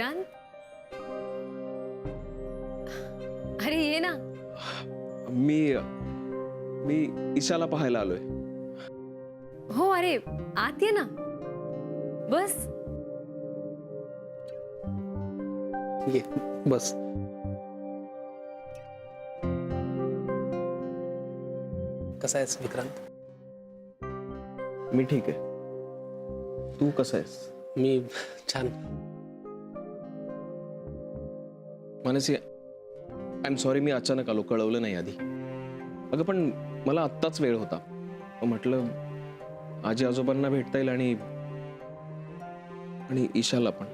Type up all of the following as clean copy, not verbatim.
विक्रांत, अरे ये ना. मी मी ईशाला पाहायला आलोय. हो अरे आत ये ना, बस. ये बस. कसा आहेस विक्रांत? मी ठीक आहे. तू कसा आहेस? मी छान. मानसी, आय एम सॉरी, मी अचानक आलो, कळवलं नाही आधी. अगं पण मला आत्ताच वेळ होता. म्हटलं आजी आजोबांना भेटता येईल आणि ईशाला पण.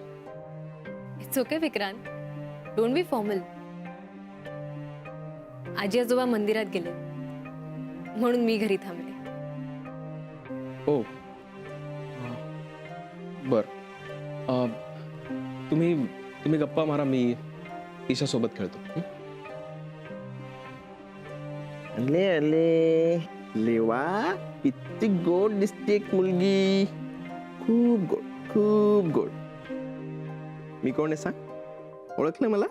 It's okay Vikrant, don't be formal. आजी आजोबा मंदिरात गेले म्हणून मी घरी थांबले. हो बर. तुम्ही गप्पा मारा, मी ईशा सोबत खेळतो. अले अले लेवा, किती गोड दिसते एक मुलगी. खूप गोड, खूप गोड. मी कोण आहे सांग? ओळखलं मला?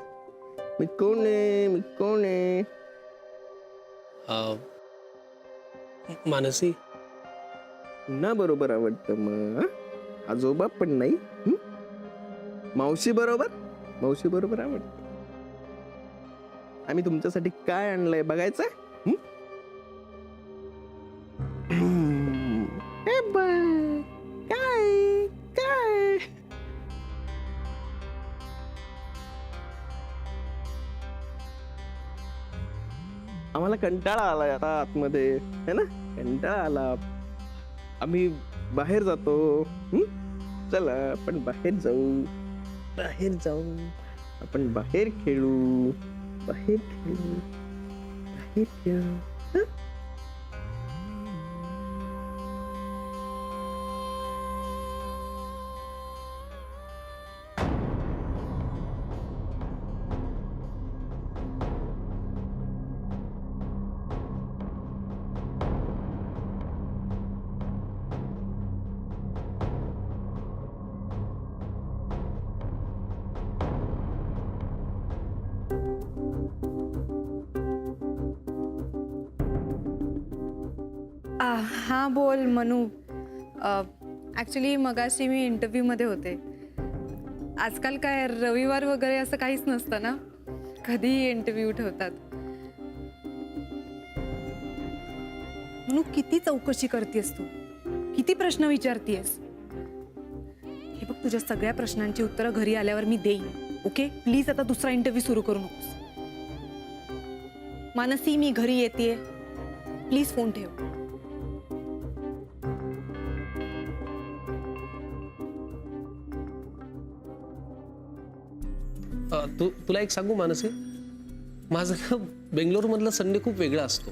मी कोण आहे? मी कोण आहे? मानसी, पुन्हा बरोबर आवडतं मग. आजोबा पण नाही. मावशी बरोबर? मावशी बरोबर आवडतं. आम्ही तुमच्यासाठी काय आणलंय बघायचं? हे बघ, काय काय आम्हाला कंटाळा आलाय आता आतमध्ये, है ना? कंटाळा आला. आम्ही बाहेर जातो. चला आपण बाहेर जाऊ. बाहेर जाऊ, आपण बाहेर खेळू. बाहेर खेळू, बाहेर खेळू. हां बोल मनू. ॲक्च्युली मगाशी मी इंटरव्ह्यूमध्ये होते. आजकाल काय रविवार वगैरे असं काहीच नसतं ना, कधीही इंटरव्ह्यू ठेवतात. मनू किती चौकशी करतेस तू, किती प्रश्न विचारतेस. हे बघ, तुझ्या सगळ्या प्रश्नांची उत्तरं घरी आल्यावर मी देईन. ओके प्लीज आता दुसरा इंटरव्ह्यू सुरू करू नकोस. मानसी मी घरी येतेय, प्लीज फोन ठेव. तुला एक सांगू मानसी, माझं ना बेंगलोर मधला संडे खूप वेगळा असतो.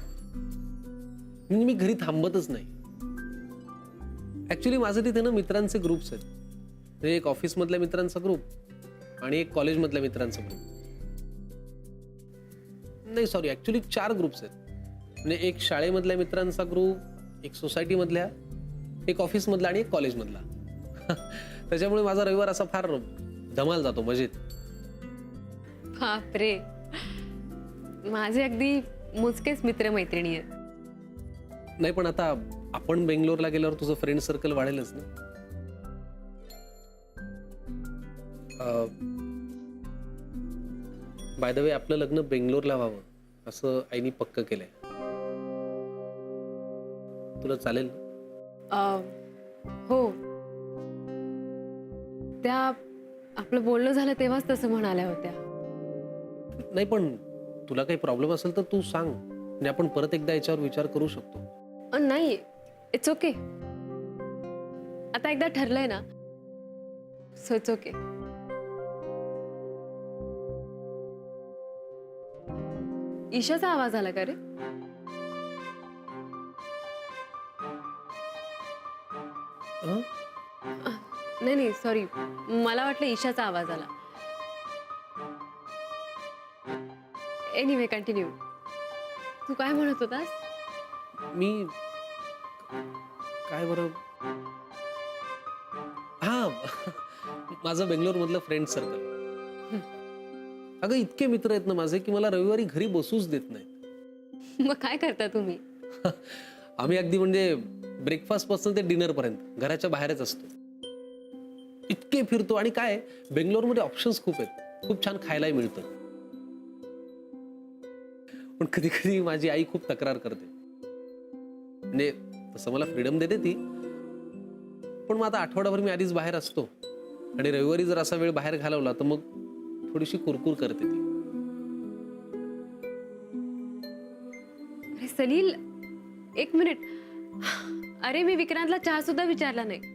म्हणजे मी घरी थांबतच नाही. ऍक्च्युली माझं तिथे ना मित्रांचे ग्रुप्स आहेत. म्हणजे एक ऑफिस मधल्या मित्रांचा ग्रुप आणि एक कॉलेज मधल्या मित्रांचा ग्रुप. नाही सॉरी, ऍक्च्युली 4 ग्रुप्स आहेत. म्हणजे एक शाळेमधल्या मित्रांचा ग्रुप, एक सोसायटी मधल्या, एक ऑफिस मधला आणि एक कॉलेज मधला. त्याच्यामुळे माझा रविवार असा फार धमाल जातो, मजेत. बापरे, माझे अगदी मोजकेच मित्रमैत्रिणी आहेत. नाही पण आता आपण बेंगलोरला गेल्यावर तुझं फ्रेंड सर्कल वाढेलच ना. बाय द वे, आपलं लग्न बेंगलोरला व्हावं असं आईनी पक्क केलंय. तुला चालेल? हो, त्या आपलं बोलणं झालं तेव्हाच तसं म्हणाल्या होत्या. नाही पण तुला काही प्रॉब्लेम असेल तर तू सांग, म्हणजे आपण परत एकदा याच्यावर विचार करू शकतो. नाही, इट्स ओके. आता एकदा ठरलंय ना, सो इट्स ओके. ईशाचा आवाज आला का रे? नाही नाही सॉरी, मला वाटलं ईशाचा आवाज आला. Anyway continue. तू काय म्हणत होतास? मी काय बरं, हा माझं बेंगलोर मधलं फ्रेंड सर्कल. अगं इतके मित्र आहेत ना माझे की मला रविवारी घरी बसूच देत नाही. मग काय करता तुम्ही? आम्ही अगदी म्हणजे ब्रेकफास्ट पासून ते डिनर पर्यंत घराच्या बाहेरच असतो. इतके फिरतो आणि काय बेंगलोरमध्ये ऑप्शन्स खूप आहेत, खूप छान खायलाही मिळतं. पण कधी कधी माझी आई खूप तक्रार करते. म्हणजे तसं मला फ्रीडम देते ती, पण मग आता आठवडाभर मी आधीच बाहेर असतो आणि रविवारी जर असा वेळ बाहेर घालवला तर मग थोडीशी कुरकुर करते ती. अरे सलील, एक मिनिट. अरे मी विक्रांतला चहा सुद्धा विचारला नाही.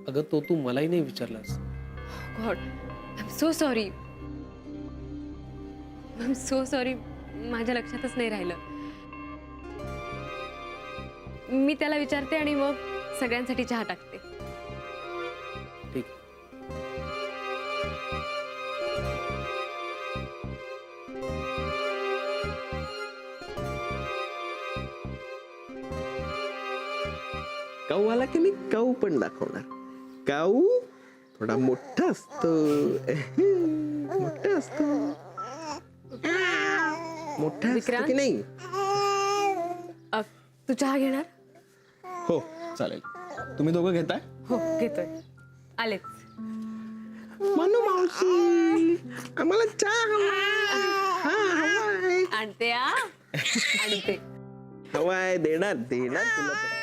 अगं तो तू मलाही नाही विचारलास. God, I am so sorry. I am so sorry. माझ्या लक्षातच नाही राहिलं. मी त्याला विचारते आणि मग सगळ्यांसाठी चहा टाकते. ठीक. काऊ आला की मी काऊ पण दाखवणार. काऊ थोडा मोठा असतो. मोठा असतो. मोठा असतो विक्रांत? की नाही? तू चहा घेणार? हो चालेल. तुम्ही दोघं घेताय? हो घेतोय. आलेच. मनू मावशी आम्हाला चहा हवाय. आणते आणते. हवाय. देणार देणार तुला पण.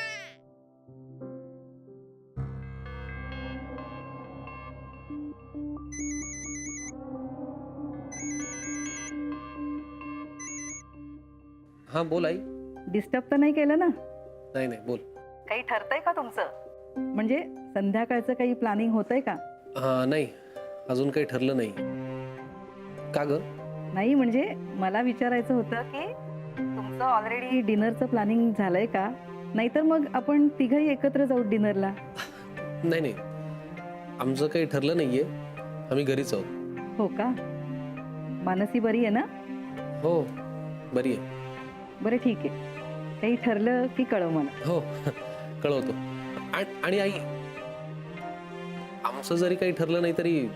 हा बोल आई. डिस्टर्ब तर नाही केलं ना? नाही नाही बोल. काही ठरतंय का तुमचं? म्हणजे संध्याकाळचं काही प्लॅनिंग होतंय का? नाही अजून काही ठरलं नाही. का ग? नाही म्हणजे मला विचारायचं होतं की तुमचं ऑलरेडी डिनरचं प्लॅनिंग झालंय का? नाहीतर मग आपण तिघही एकत्र जाऊ डिनरला. नाही नाही आमचं काही ठरलं नाहीये. आम्ही घरीच आहोत. हो का? मानसी बरी आहे ना? हो बरी आहे. बरं ठीक आहे. काही ठरलं की कळव मला. हो कळवतो. आणि आई आमचं जरी काही ठरलं नाही तरी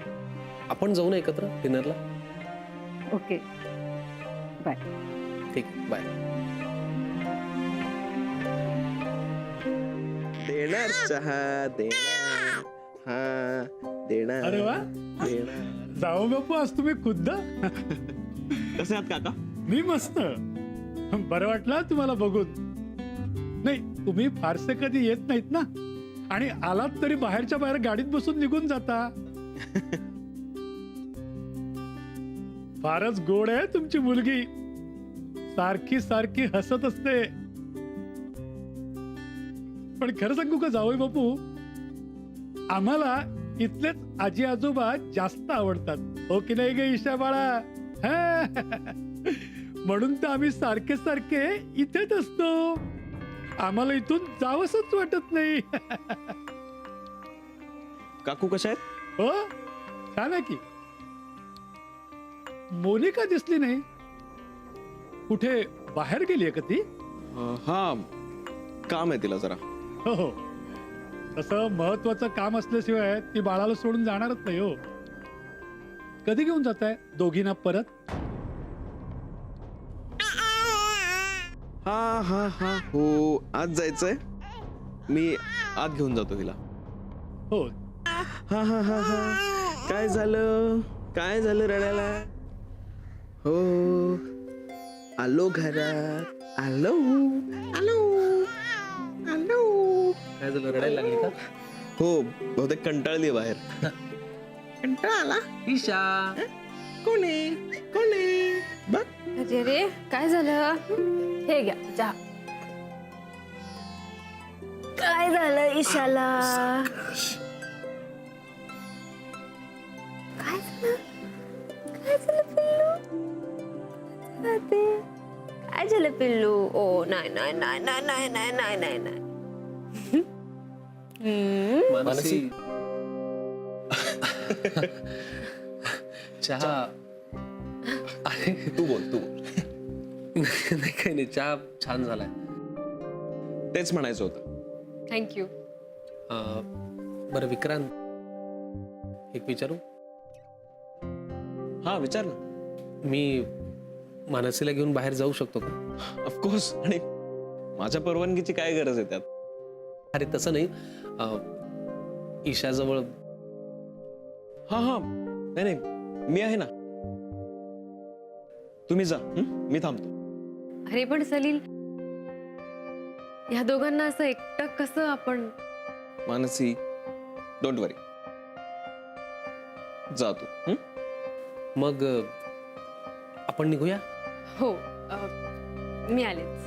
आपण जाऊ ना एकत्र डिनरला. Okay bye. ठीक बाय. देणार चहा देणार. हा देणार. अरे वा. देणार. जाऊ बापू, आज तुम्ही खुद्द. कसे आहात काका? मी मस्त. बरं वाटलं तुम्हाला बघून. नाही तुम्ही फारसे कधी येत नाहीत ना, आणि आलात तरी बाहेरच्या बाहेर गाडीत बसून निघून जाता. फारच गोड आहे तुमची मुलगी. सारखी सारखी हसत असते. पण खरं सांगू का जावई बापू, आम्हाला इथलेच आजी आजोबा जास्त आवडतात. हो की नाही ग ईशा बाळा? म्हणून तर आम्ही सारखे सारखे इथेच असतो. आम्हाला इथून जावंसच वाटत नाही. काकू कशा आहेत? हो छान आहे की. मोनिका दिसली नाही. कुठे बाहेर गेली का ती? हा काम आहे तिला जरा. हो हो, तसं महत्वाचं काम असल्याशिवाय ती बाळाला सोडून जाणारच नाही. हो, कधी घेऊन जाताय दोघींना परत? हा हा हा हो आज जायचंय. मी आत घेऊन जातो तिला. हो हा हा हा हा. काय झालं? काय झालं रडायला? हो आलो घरात. आलो आलो आलो. काय झालं रडायला लागली का? हो बहुतेक कंटाळली बाहेर. कंटाळा आला? ईशा कोण आहे? कोण आहे? बघ. अरे रे काय झालं? हे घ्या चहा. काय झालं ईशाला? काय झालं? काय झालं पिल्लू? काय झालं पिल्लू? ओ नाही नाही नाही नाही नाही नाही नाही नाही नाही. मानसी चहा. अरे तू बोल तू बोल. नाही काही नाही, चहा छान झालाय. तेच म्हणायचं होतं. थँक्यू. बरं विक्रांत, एक विचारू? हा विचार ना. मी मानसीला घेऊन बाहेर जाऊ शकतो का? ऑफकोर्स. आणि माझ्या परवानगीची काय गरज आहे त्यात? अरे तसं नाही, ईशाजवळ. हा हा, नाही नाही, मी आहे ना. तुम्ही जा, मी थांबतो. अरे पण सलील, ह्या दोघांना असं एकटं कसं आपण? मानसी, डोंट वरी, जा तू. मग आपण निघूया. हो, मी आलेच.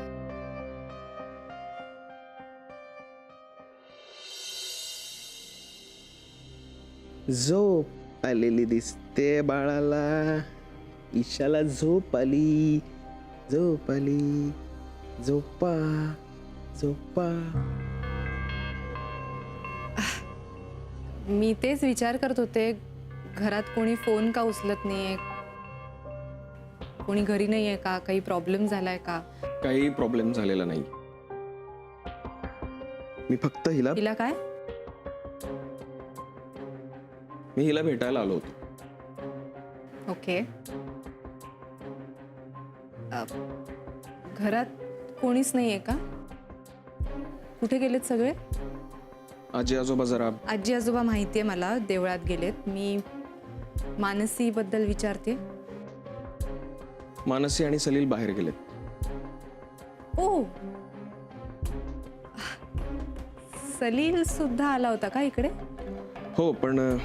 झोप आलेली दिसते बाळाला, ईशाला झोप आली, झोप आली, झोपा झोपा. मी तेच विचार करत होते, घरात कोणी फोन का उचलत नाहीये, कोणी घरी नाहीये का, काही प्रॉब्लेम झालाय का? काही प्रॉब्लेम झालेला नाही. मी फक्त हिला तिला काय? मी हिला भेटायला आलो होतो. ओके. घरात कोणीच नाहीये का? कुठे गेलेत सगळे? आजी आजोबा जरा. आजी आजोबा माहितीये मला, देवळात गेलेत. मी मानसी बद्दल विचारते. मानसी आणि सलील बाहेर गेलेत. ओ, सलील सुद्धा आला होता का इकडे? हो, पण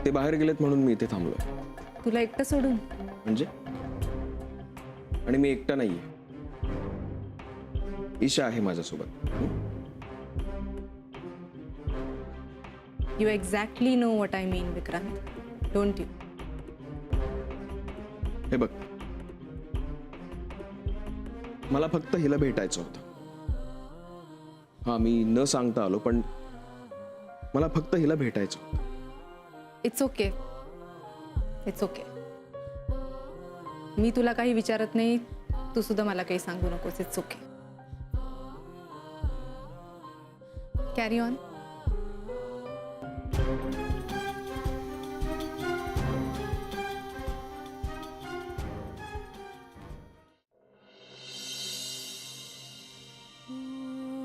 ते बाहेर गेलेत म्हणून मी इथे थांबलोय. तुला एकटं सोडून? म्हणजे? आणि मी एकटा नाहीये, ईशा आहे माझ्यासोबत. You exactly know what I mean Vikrant, don't you? हे बघ, मला फक्त हिला भेटायचं होतं. हा, मी न सांगता आलो, पण मला फक्त हिला भेटायचं होतं. It's okay, it's okay. मी तुला काही विचारत नाही, तू सुद्धा मला काही सांगू नकोस. It's okay. Carry on.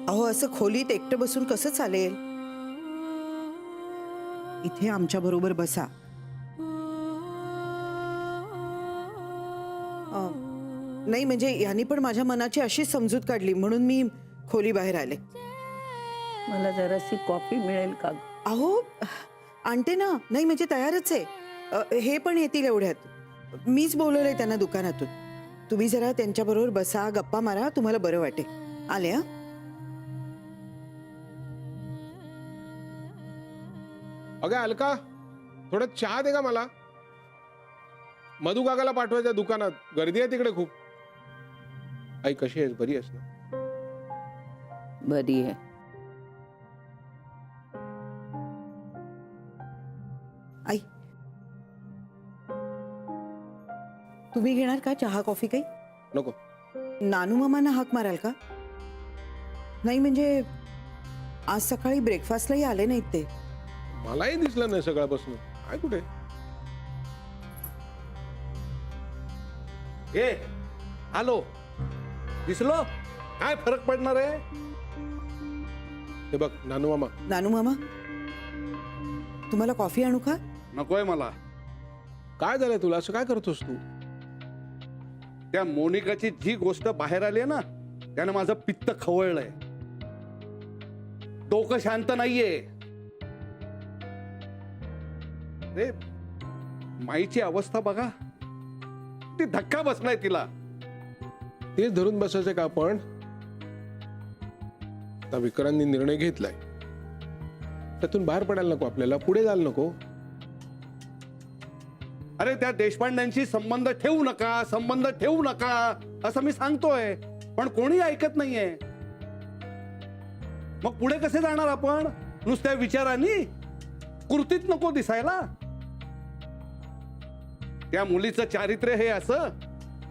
अहो, असं खोलीत एकटं बसून कसं चालेल? इथे आमच्या बरोबर बसा. नाही म्हणजे यांनी पण माझ्या मनाची अशी समजूत काढली म्हणून मी खोली बाहेर आले. मला जराशी कॉफी मिळेल का? अहो आणते ना. नाही म्हणजे तयारच आहे. हे पण येतील एवढ्यात. मीच बोलवलंय त्यांना दुकानातून. तुम्ही जरा त्यांच्याबरोबर बसा, गप्पा मारा, तुम्हाला बरं वाटेल. आले. हा, अगं अलका, थोडं चहा दे का मला. मधु काकाला पाठवायच्या दुकानात, गर्दी आहे तिकडे खूप. आई कशी आहेस? बरी आहेस ना? बरी आहे. आई तुम्ही घेणार का चहा कॉफी काही? नको. नानू मामांना हाक माराल का? नाही म्हणजे आज सकाळी ब्रेकफास्टलाही आले नाहीत ते. मलाही दिसलं नाही सकाळपासून. काय कुठे? ए, आलो. दिसलो? काय फरक पडणार आहे? हे बघ नानू मामा. नानू मामा तुम्हाला कॉफी आणू का? नकोय मला. काय झालंय तुला? असं काय करतोस तू? त्या मोनिकाची जी गोष्ट बाहेर आली ना, त्यानं माझं पित्त खवळलंय. डोकं शांत नाहीये. रे, माईची अवस्था बघा. ती धक्का बसलाय तिला. तेच धरून बसायचं का आपण? आता विक्रांतनी निर्णय घेतलाय, त्यातून बाहेर पडायला नको आपल्याला, पुढे जायला नको. अरे त्या देशपांड्यांशी संबंध ठेवू नका, संबंध ठेवू नका असं मी सांगतोय, पण कोणी ऐकत नाहीये. मग पुढे कसे जाणार आपण? नुसत्या विचारांनी? कृतीत नको दिसायला. त्या मुलीचं चारित्र्य हे असं,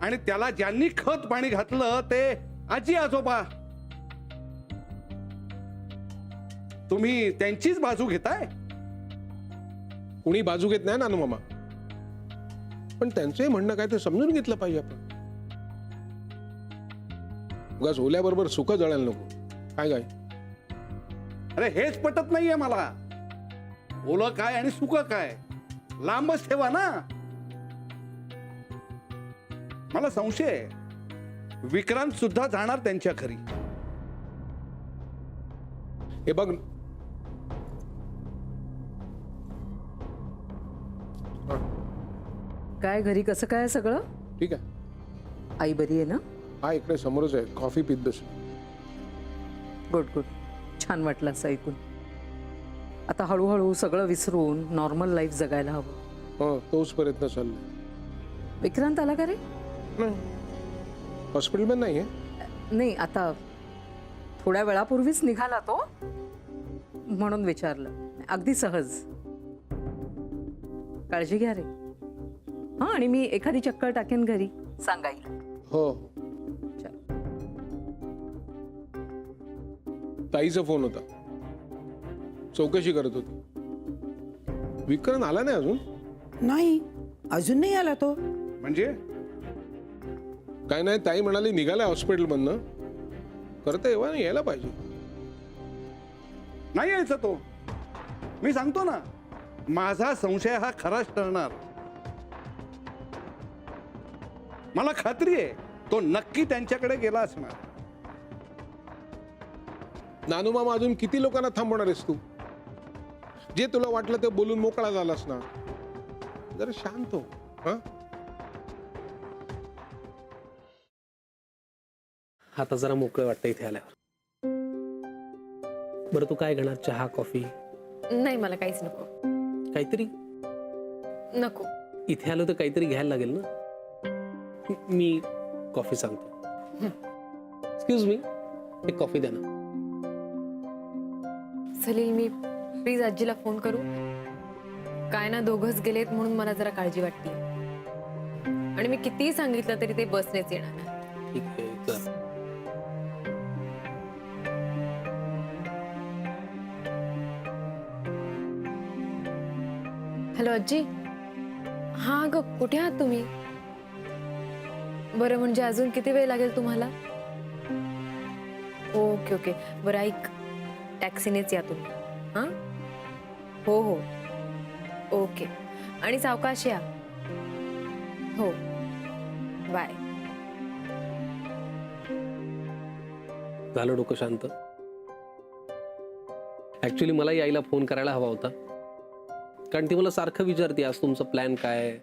आणि त्याला ज्यांनी खत पाणी घातलं ते आजी आजोबा. तुम्ही त्यांचीच बाजू घेताय. कुणी बाजू घेत नाही नानू मामा. पण त्यांचंही म्हणणं काय ते समजून घेतलं पाहिजे आपण. उगाच ओल्याबरोबर सुकं जळायला नको. काय काय अरे हेच पटत नाहीये मला. ओलं काय आणि सुकं काय लांबच ठेवा ना. मला संशय आहे विक्रांत सुद्धा जाणार त्यांच्या घरी. हे बघ, काय घरी कसं काय सगळं? ठीक आहे. आई बरी आहे ना? हा इकडे समोरच आहे, कॉफी पीत बस. Good good. छान वाटलं असं ऐकून. आता हळूहळू सगळं विसरून नॉर्मल लाईफ जगायला हवं. हो, तोच प्रयत्न चाललाय. विक्रांत आला का रे? हॉस्पिटलमध्ये नाही आहे. नाही, आता थोड्या वेळापूर्वीच निघाला तो, म्हणून विचारलं. अगदी सहज. काळजी घ्या रे. हा, आणि मी एखादी चक्कर टाकेन घरी, सांगाईल. हो. चल. ताईचा फोन होता, चौकशी करत होती. विक्रांत आला नाही अजून. नाही, अजून नाही आला तो. म्हणजे काय नाही, ताई म्हणाली निघालाय हॉस्पिटलमधनं. करता यायला पाहिजे. नाही यायचा तो. मी सांगतो ना, माझा संशय हा खराच ठरणार. मला खात्री आहे तो नक्की त्यांच्याकडे गेला असणार. नानू मामा, अजून किती लोकांना थांबवणार आहेस तू? जे तुला वाटलं ते बोलून मोकळा झालास ना. जरा शांत हो. हा, आता जरा मोकळं वाटतं इथे आल्यावर. बरं, तू काय घेणार? चहा, कॉफी? नाही, मला काहीच नको. काहीतरी नको. इथे आलो तर काहीतरी घ्यायला लागेल ना. मी कॉफी सांगतो. एक्सक्यूज मी, एक कॉफी द्या ना. सलील, मी प्लीज आजीला फोन करू? काय ना, दोघंच गेलेत म्हणून मला जरा काळजी वाटते. आणि मी कितीही सांगितलं तरी ते बसनेच येणार नाही. ठीक आहे, चल. हॅलो आजी. हा ग, कुठे आहात तुम्ही? बरं, म्हणजे अजून किती वेळ लागेल तुम्हाला? Okay okay. बरं ऐक, टॅक्सीनेच या तुम्ही. हां, हो हो, ओके. आणि सावकाश या. हो, बाय. झालं डोकं शांत? ऍक्च्युली मला यायला फोन करायला हवा होता, कारण ती मला सारखं विचारते, आज तुमचा प्लॅन काय,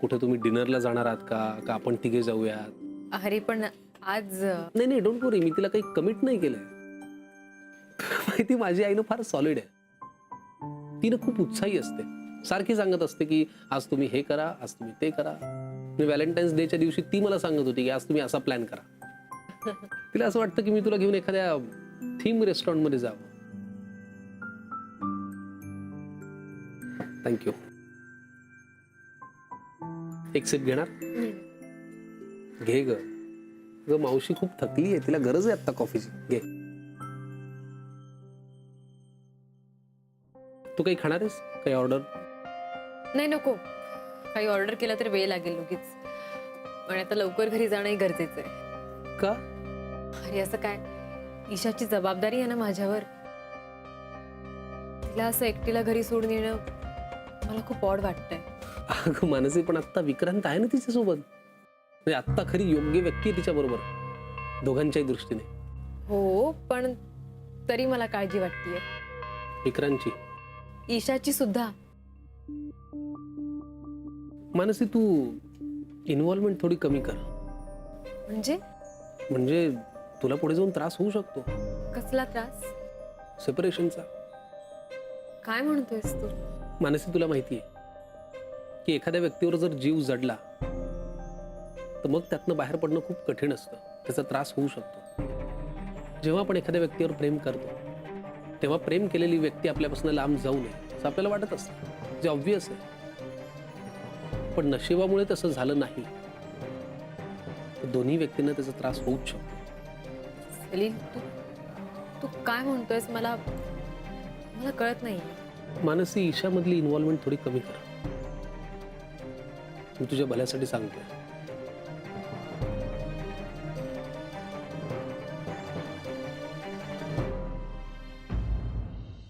कुठे तुम्ही डिनरला जाणार आहात का आपण तिघे जाऊयात. अरे पण आज नाही नाही, डोंट वरी, मी तिला काही कमिट नाही केलंय. माहिती, माझी आई ना फार सॉलिड आहे. ती ना खूप उत्साही असते. सारखी सांगत असते की आज तुम्ही हे करा, आज तुम्ही ते करा. व्हॅलेंटाईन्स डेच्या दिवशी ती मला सांगत होती की आज तुम्ही असा प्लॅन करा. तिला असं वाटतं की मी तुला घेऊन एखाद्या थीम रेस्टॉरंटमध्ये जावं. थँक्यू. एक सिप घेणार? घे ग. ग, मावशी खूप थकली आहे, तिला गरज आहे आता कॉफीची. घे. तू काही खाणार आहेस? काही ऑर्डर? नाही, नको. काही ऑर्डर केला तर वेळ लागेल लगेच. आणि आता लवकर घरी जाणंही गरजेचं आहे. का? अरे असं काय, ईशाची जबाबदारी आहे ना माझ्यावर. तिला असं एकटीला घरी सोडून येणं मला खूप ऑड वाटतंय. अगं मानसी, पण आत्ता विक्रांत आहे ना तिच्यासोबत. म्हणजे आत्ता खरी योग्य व्यक्ती आहे तिच्या बरोबर, दोघांच्याही दृष्टीने. हो, पण तरी मला काळजी वाटतेय. विक्रांतची? ईशाची सुद्धा. मानसी, तू इन्व्हॉल्वमेंट थोडी कमी कर. म्हणजे तुला पुढे जाऊन त्रास होऊ शकतो. कसला त्रास? सेपरेशनचा. काय म्हणतोयस तू? मानसी, तुला माहिती आहे की एखाद्या व्यक्तीवर जर जीव जडला तर मग त्यातनं बाहेर पडणं खूप कठीण असतं. त्याचा त्रास होऊ शकतो. जेव्हा आपण एखाद्या व्यक्तीवर प्रेम करतो तेव्हा प्रेम केलेली व्यक्ती आपल्यापासून लांब जाऊ नये असं आपल्याला वाटत असतं, जे ऑब्व्हियस आहे. पण नशिबामुळे तसं झालं नाही तर दोन्ही व्यक्तींना त्याचा त्रास होऊच शकतो. सलील, तू काय म्हणतोयस? मला कळत नाही. मानसी, ईशामधली इन्व्हॉल्वमेंट थोडी कमी कर. मी तुझ्या भल्यासाठी सांगतोय.